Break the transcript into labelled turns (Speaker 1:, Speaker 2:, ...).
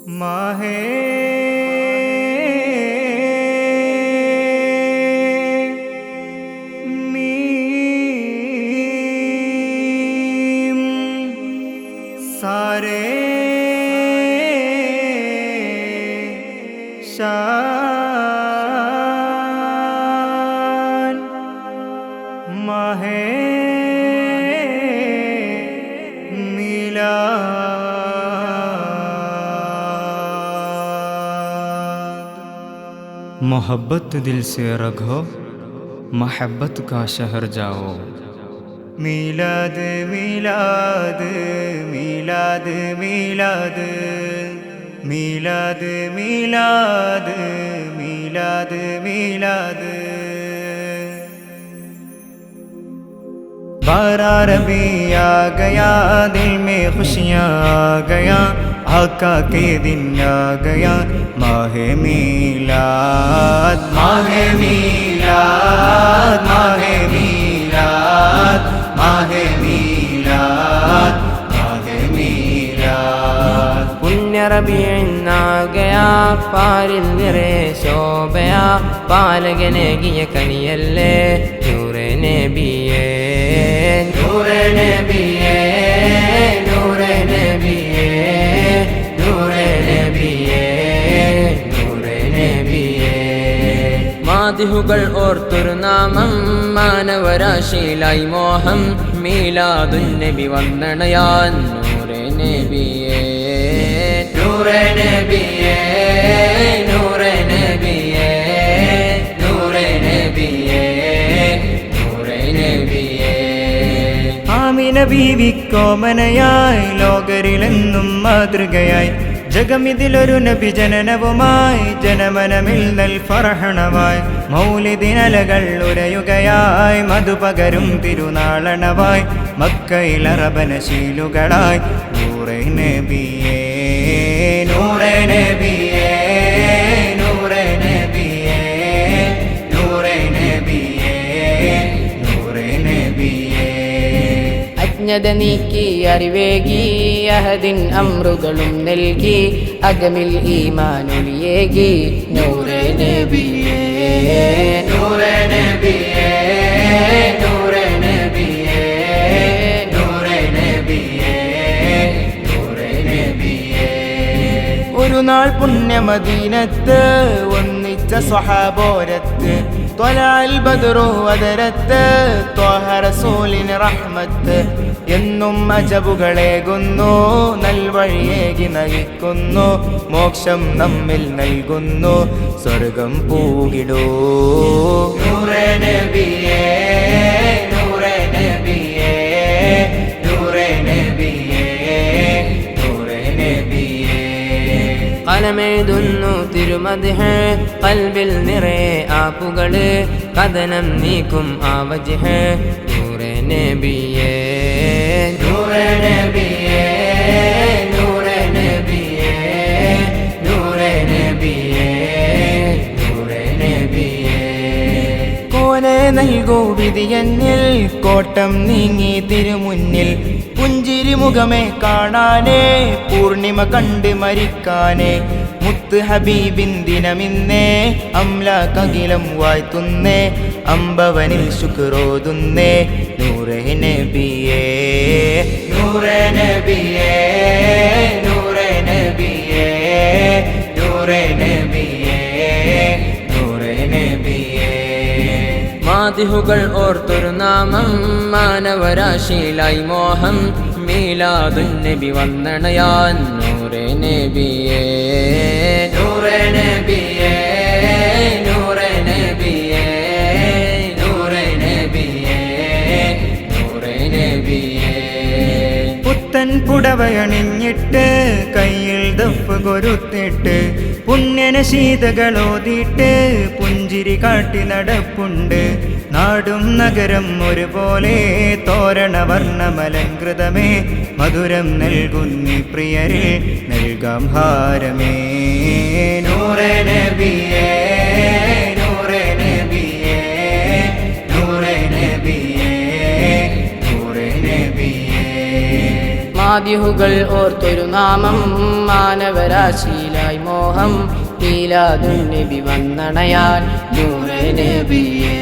Speaker 1: മാഹേ മീം സാരേ शान माहे मोहब्बत दिल से रखो महब्बत का शहर जाओ। मीलाद मीलाद मीलाद मीलाद मीलाद मीलाद मीलाद मीलाद। बारह रबी आ गया, दिल में खुशियाँ आ गया, आका के दिन आ गया। माहे मीलाद माहे मीलाद माहे मीलाद माहे मीलाद माहे मीलाद।
Speaker 2: पुण्य रबीन आ गया, പാരിൽ നിറയെ ശോഭയാ, പാലകനേകിയ കനിയല്ലേ നൂറെ നബിയേ നൂറെ നബിയേ നൂറെ നബിയേ നൂറെ നബിയേ നൂറെ നബിയേ। മാദിഹുകൾ ഓർത്തൊരു നാമം, മാനവരാശിയിലായി മോഹം, മീലാദുൻ നബി വന്ദനയാൻ നൂറെ നബിയേ നൂറെ നബിയേ നൂറെ നബിയേ നൂറെ നബിയേ നൂറെ നബിയേ। ആമിന ബീവിക്കോമനയായി, ലോകരിലെന്നും മാതൃകയായി, ജഗമിതിലൊരു നബി ജനനവുമായി, ജനമനമിൽ നൽ ഫർഹണമായി, മൗലിദിനലകൾ ഉരയുകയായി, മധുപകരും തിരുനാളണവായി, മക്കയിൽ അറബനശീലുകളായി നൂറെ നബിയേ നൂറെ നബിയേ നൂറെ നബിയേ നൂറെ നബിയേ നൂറെ നബിയേ। അജ്ഞത നീക്കി അറിവേകി, അഹദിൻ അമ്രുകളും നൽകി, അകമിൽ ഈമാനൊലിയേകി നൂറെ നബിയേ നൂറെ നബിയേ നൂറെ നബിയേ നൂറെ നബിയേ നൂറെ നബിയേ। ഒരു നാൾ പുണ്യമദീനത്ത് ഒന്നിച്ച സ്വഹാബോരത്ത്, ത്വലഅൽ ബദ്റു വദരത്ത്, ത്വഹ റസൂലിന് റഹ്മത്ത്, എന്നും അജബുകളേകുന്നു, നൽവഴിയേകി നയിക്കുന്നു, മോക്ഷം നമ്മിൽ നൽകുന്നു, സ്വർഗം പൂകിടൂ നൂറെ നബിയേ നൂറെ നബിയേ നൂറെ നബിയേ നൂറെ നബിയേ। കലമെഴുതുന്നു തിരുമദ്ഹ്, ഖൽബിൽ നിറയെ ആപ്പുകള്, കഥനം നീക്കും ആ വജ്ഹ് നൂറെ നബിയേ നൂറെ നബിയേ നൂറെ നബിയേ നൂറെ നബിയേ നൂറെ നബിയേ। കോനെ നൽകൂ വിധിയെന്നിൽ, കോട്ടം നീങ്ങി തിരുമുന്നിൽ, പുഞ്ചിരി മുഖമേ കാണാനേ, പൂർണിമ കണ്ട് മരിക്കാനേ, മുത്ത് ഹബീബിൻ ദിനമിന്നേ, അംലാകകിലം വാഴ്ത്തുന്നേ, അമ്പവനിൽ ശുക്രോതുന്നേ നൂറെ നബിയേ നൂറെ നബിയേ നൂറെ നബിയേ നൂറെ നബിയേ നൂറെ നബിയേ। മാദിഹുകൾ ഓർത്തൊരു നാമം, മാനവരാശിയിലായി മോഹം, മീലാദുൻ നബി വന്ദനയാൻ നൂറെ നബിയേ നൂറെ നബിയേ നൂറെ നബിയേ നൂറെ നബിയേ നൂറെ നബിയേ। പുത്തൻ പുടവയണിഞ്ഞിട്ട്, കയ്യിൽ ദഫ് കൊരുത്തിട്ട്, പുണ്യന ശീതകളോതിട്ട്, പുഞ്ചിരി കാട്ടി നടപ്പുണ്ട്, നാടും നഗരം ഒരുപോലെ തോരണ വർണ്ണമലങ്കൃതമേ, മധുരം നൽകുന്നി പ്രിയരിൽ നൽകാം ഹാരമേ നൂറെ നബിയേ നൂറെ നബിയേ നൂറെ നബിയേ നൂറെ നബിയേ।
Speaker 3: മാദിഹുകൾ ഓർത്തൊരു നാമം മാനവരാശിയിലായി മോഹം മീലാദുൻ നബി വന്നണയാൽ നൂറേ നബിയേ